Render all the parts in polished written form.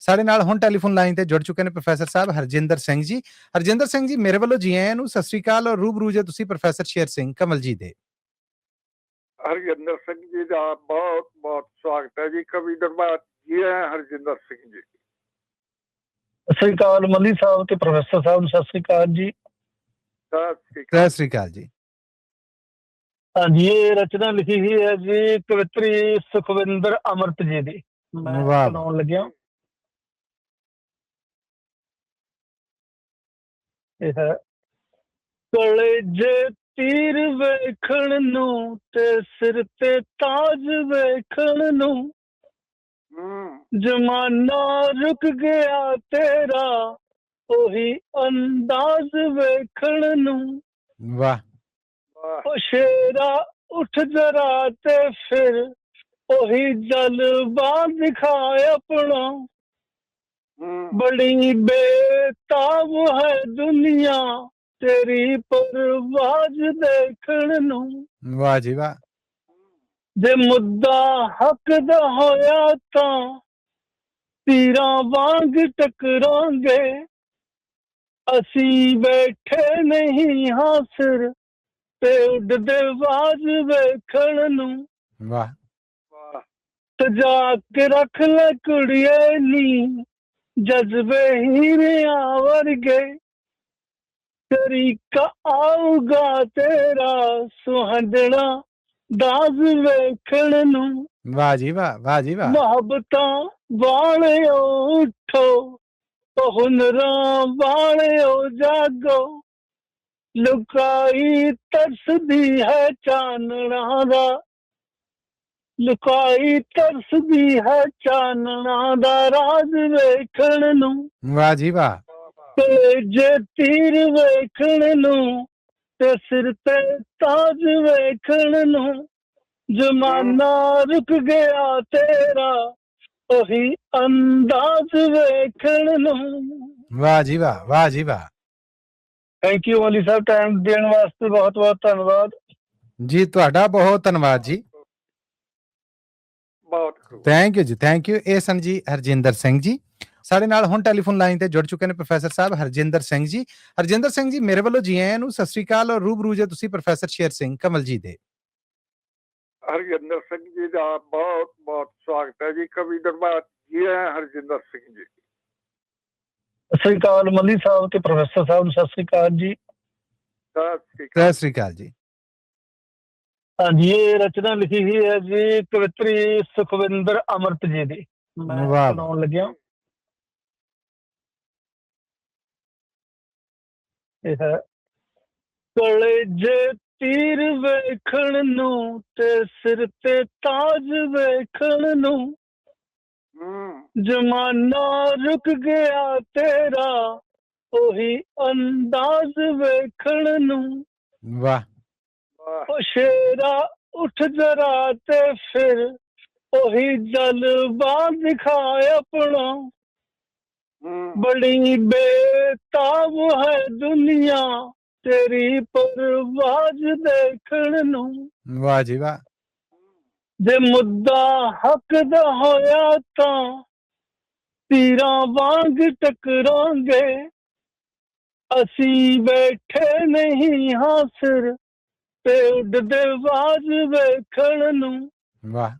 ਸਾਡੇ ਨਾਲ ਹੁਣ ਟੈਲੀਫੋਨ ਲਾਈਨ ਤੇ ਜੁੜ ਚੁੱਕੇ ਨੇ ਪ੍ਰੋਫੈਸਰ ਸਾਹਿਬ ਹਰਜਿੰਦਰ ਸਿੰਘ ਜੀ। ਹਰਜਿੰਦਰ ਸਿੰਘ ਜੀ, ਮੇਰੇ ਵੱਲੋਂ ਜੀ ਆਇਆਂ ਨੂੰ, ਸਤਿ ਸ੍ਰੀ ਅਕਾਲ। ਔਰ ਰੂਬਰੂ ਜੇ ਤੁਸੀਂ ਪ੍ਰੋਫੈਸਰ ਸ਼ੇਰ ਸਿੰਘ ਕਮਲ ਜੀ ਦੇ। ਹਰਜਿੰਦਰ ਸਿੰਘ ਜੀ ਦਾ ਬਹੁਤ ਬਹੁਤ ਸਵਾਗਤ ਹੈ ਜੀ ਕਵੀ ਦਰਬਾਰ ਜੀ। ਹਰਜਿੰਦਰ ਸਿੰਘ ਜੀ, ਸਤਿ ਸ੍ਰੀ ਅਕਾਲ ਮੱਲੀ ਸਾਹਿਬ ਤੇ ਪ੍ਰੋਫੈਸਰ ਸਾਹਿਬ ਨੂੰ ਸਤਿ ਸ੍ਰੀ ਅਕਾਲ ਜੀ। ਸਤਿ ਸ੍ਰੀ ਅਕਾਲ ਜੀ। ਹਾਂਜੀ, ਇਹ ਰਚਨਾ ਲਿਖੀ ਹੋਈ ਹੈ ਜੀ ਕਵਿੱਤਰੀ ਸੁਖਵਿੰਦਰ ਅਮਰਤ ਜੀ ਦੀ। ਮੈਂ ਸੁਣਾਉਣ ਲੱਗਿਆ। ਇਹ ਹੈ ਕਲੇਜੇ ਤੀਰ ਵੇਖਣ ਨੂੰ ਤੇ ਸਿਰ ਤੇ ਤਾਜ ਵੇਖਣ ਨੂੰ, ਜ਼ਮਾਨਾ ਰੁਕ ਗਿਆ ਤੇਰਾ ਉਹੀ ਅੰਦਾਜ਼ ਵੇਖਣ ਨੂੰ। ਵਾਹ ਉਹ ਸ਼ੇਰਾ ਉੱਠ ਜਰਾ ਤੇ ਫਿਰ ਉਹੀ ਜਲਵਾ ਦਿਖਾਏ ਆਪਣਾ। ਬੜੀ ਬੇਤਾਬ ਹੈ ਦੁਨੀਆ ਤੇਰੀ ਪਰਵਾਜ਼ ਦੇਖਣ ਨੂੰ। ਵਾਹ ਜੀ ਵਾਹ। ਜੇ ਮੁੱਦਾ ਹੱਕ ਦਾ ਹੋਇਆ ਤਾਂ ਤੀਰਾਂ ਵਾਂਗ ਟਕਰਾਂਗੇ। ਅਸੀਂ ਬੈਠੇ ਨਹੀਂ ਹਾਂ ਸਿਰ ਤੇ ਉੱਡਦੇ ਬਾਜ਼ ਵੇਖਣ ਨੂੰ। ਵਾਹ ਸਜਾ ਕੇ ਰੱਖ ਲੈ ਕੁੜੀਏ ਨੀ ਜਜ਼ਬੇ ਹੀਰਿਆਂ ਵਰਗੇ। ਤਰੀਕਾ ਆਊਗਾ ਤੇਰਾ ਸੁਹੰਦਣਾ ਦਾਜ਼ ਵੇਖਣ ਨੂੰ। ਵਾਹ ਜੀ ਵਾਹ, ਵਾਹ ਜੀ ਵਾਹ। ਮੁਹੱਬਤਾਂ ਵਾਲਿਓ ਉੱਠੋ, ਹੁਨਰਾਂ ਵਾਲਿਓ ਜਾਗੋ। ਲੁਕਾਈ ਤਰਸਦੀ ਹੈ ਚਾਨਣਾ ਦਾ, ਲੁਕਾਈ ਤਰਸਦੀ ਹੈ ਚਾਨਣਾ ਦਾ ਰਾਜ਼ ਵੇਖਣ ਨੂੰ। ਵਾਹ ਜੀ ਵਾਹ। ਕਲੇਜੇ ਤੀਰ ਵੇਖਣ ਨੂੰ ਤੇ ਸਿਰ ਤੇ ਤਾਜ ਵੇਖਣ ਨੂੰ, ਜ਼ਮਾਨਾ ਰੁਕ ਗਿਆ ਤੇਰਾ ਉਹੀ ਅੰਦਾਜ਼ ਵੇਖਣ ਨੂੰ। ਵਾਹ ਜੀ ਵਾਹ, ਵਾਹ ਜੀ ਵਾਹ। Thank you Mauli Sahib, time ਦੇਣ ਵਾਸਤੇ ਬਹੁਤ ਬਹੁਤ ਧੰਨਵਾਦ ਜੀ। ਤੁਹਾਡਾ ਬਹੁਤ ਧੰਨਵਾਦ ਜੀ। ਥੈਂਕ ਯੂ ਜੀ, ਥੈਂਕ ਯੂ। ਇਹ ਸਨ ਜੀ ਹਰਜਿੰਦਰ ਸਿੰਘ ਜੀ। ਸਾਡੇ ਨਾਲ ਹੁਣ ਟੈਲੀਫੋਨ ਲਾਈਨ ਤੇ ਜੁੜ ਚੁੱਕੇ ਨੇ ਪ੍ਰੋਫੈਸਰ ਸਾਹਿਬ ਹਰਜਿੰਦਰ ਸਿੰਘ ਜੀ। ਹਰਜਿੰਦਰ ਸਿੰਘ ਜੀ, ਮੇਰੇ ਵੱਲੋਂ ਜੀ ਆਇਆਂ ਨੂੰ, ਸਤਿ ਸ੍ਰੀ ਅਕਾਲ। ਔਰ ਰੂਬਰੂ ਜੇ ਤੁਸੀਂ ਪ੍ਰੋਫੈਸਰ ਸ਼ੇਰ ਸਿੰਘ ਕਮਲ ਜੀ ਦੇ। ਹਰਜਿੰਦਰ ਸਿੰਘ ਜੀ ਦਾ ਬਹੁਤ ਬਹੁਤ ਸਵਾਗਤ ਹੈ ਜੀ ਕਵੀ ਦਰਬਾਰ ਜੀ। ਹਰਜਿੰਦਰ ਸਿੰਘ ਜੀ, ਸਤਿ ਸ੍ਰੀ ਅਕਾਲ ਮੱਲੀ ਸਾਹਿਬ ਤੇ ਪ੍ਰੋਫੈਸਰ ਸਾਹਿਬ ਨੂੰ ਸਤਿ ਸ੍ਰੀ ਅਕਾਲ ਜੀ। ਸਤਿ ਸ੍ਰੀ ਅਕਾਲ ਜੀ। ਹਾਂਜੀ, ਇਹ ਰਚਨਾ ਲਿਖੀ ਹੋਈ ਹੈ ਜੀ ਕਵਿੱਤਰੀ ਸੁਖਵਿੰਦਰ ਅਮਰਤ ਜੀ ਦੀ। ਮੈਂ ਸੁਣਾਉਣ ਲੱਗਿਆ। ਇਹ ਹੈ ਕਲੇਜੇ ਤੀਰ ਵੇਖਣ ਨੂੰ ਤੇ ਸਿਰ ਤੇ ਤਾਜ ਵੇਖਣ ਨੂੰ, ਜ਼ਮਾਨਾ ਰੁਕ ਗਿਆ ਤੇਰਾ ਉਹੀ ਅੰਦਾਜ਼ ਵੇਖਣ ਨੂੰ। ਵਾਹ। ਉਹ ਸ਼ੇਰਾ ਉੱਠ ਜਰਾ ਤੇ ਫਿਰ ਉਹੀ ਜਲਵਾ ਦਿਖਾਏ ਆਪਣਾ। ਬੜੀ ਬੇਤਾਬ ਹੈ ਦੁਨੀਆ ਤੇਰੀ ਪਰਵਾਜ਼ ਦੇਖਣ ਨੂੰ। ਵਾਹ ਜੀ ਵਾਹ। ਜੇ ਮੁੱਦਾ ਹੱਕ ਦਾ ਹੋਇਆ ਤਾਂ ਤੀਰਾਂ ਵਾਂਗ ਟਕਰਾਂਗੇ। ਅਸੀਂ ਬੈਠੇ ਨਹੀਂ ਹਾਂ ਸਿਰ ਤੇ ਉੱਡਦੇ ਬਾਜ਼ ਵੇਖਣ ਨੂੰ। ਵਾਹ।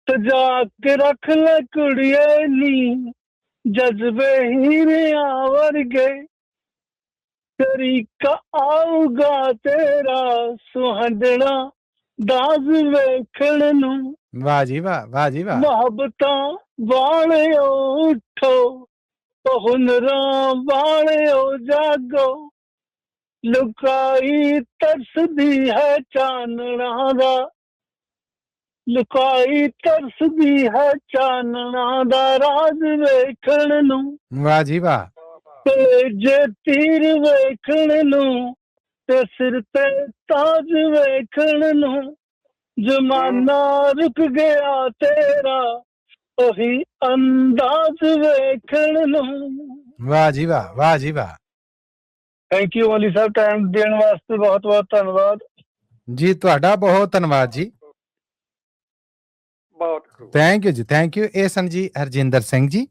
ਸਜਾ ਕੇ ਰੱਖ ਲੈ ਕੁੜੀਏ ਨੀ ਜਜ਼ਬੇ ਹੀਰਿਆਂ ਵਰਗੇ। ਤਰੀਕਾ ਆਊਗਾ ਤੇਰਾ ਸੁਹੰਦਣਾ ਦਾਜ਼ ਵੇਖਣ ਨੂੰ। ਵਾਹ ਜੀ ਵਾਹ, ਵਾਹ ਜੀ ਵਾਹ। ਮੁਹੱਬਤਾਂ ਵਾਲਿਓ ਉੱਠੋ, ਹੁਨਰਾਂ ਵਾਲਿਓ ਜਾਗੋ। ਲੁਕਾਈ ਤਰਸਦੀ ਹੈ ਚਾਨਣਾ ਦਾ, ਲੁਕਾਈ ਤਰਸਦੀ ਹੈ ਚਾਨਣਾ ਦਾ ਰਾਜ਼ ਵੇਖਣ ਨੂੰ। ਵਾਹ ਜੀ ਵਾਹ। ਕਲੇਜੇ ਤੀਰ ਵੇਖਣ ਨੂੰ ਤੇ ਸਿਰ ਤੇ ਤਾਜ ਵੇਖਣ ਨੂੰ, ਜ਼ਮਾਨਾ ਰੁਕ ਗਿਆ ਤੇਰਾ ਉਹੀ ਅੰਦਾਜ਼ ਵੇਖਣ ਨੂੰ। ਵਾਹ ਜੀ ਵਾਹ, ਵਾਹ ਜੀ ਵਾਹ। Thank you Mauli Sahib, time ਦੇਣ ਵਾਸਤੇ ਬਹੁਤ ਬਹੁਤ ਧੰਨਵਾਦ ਜੀ। ਤੁਹਾਡਾ ਬਹੁਤ ਧੰਨਵਾਦ ਜੀ। ਬਹੁਤ ਰੱਖੋ। ਥੈਂਕ ਯੂ ਜੀ, ਥੈਂਕ ਯੂ। ਇਹ ਸਨ ਜੀ ਹਰਜਿੰਦਰ ਸਿੰਘ ਜੀ।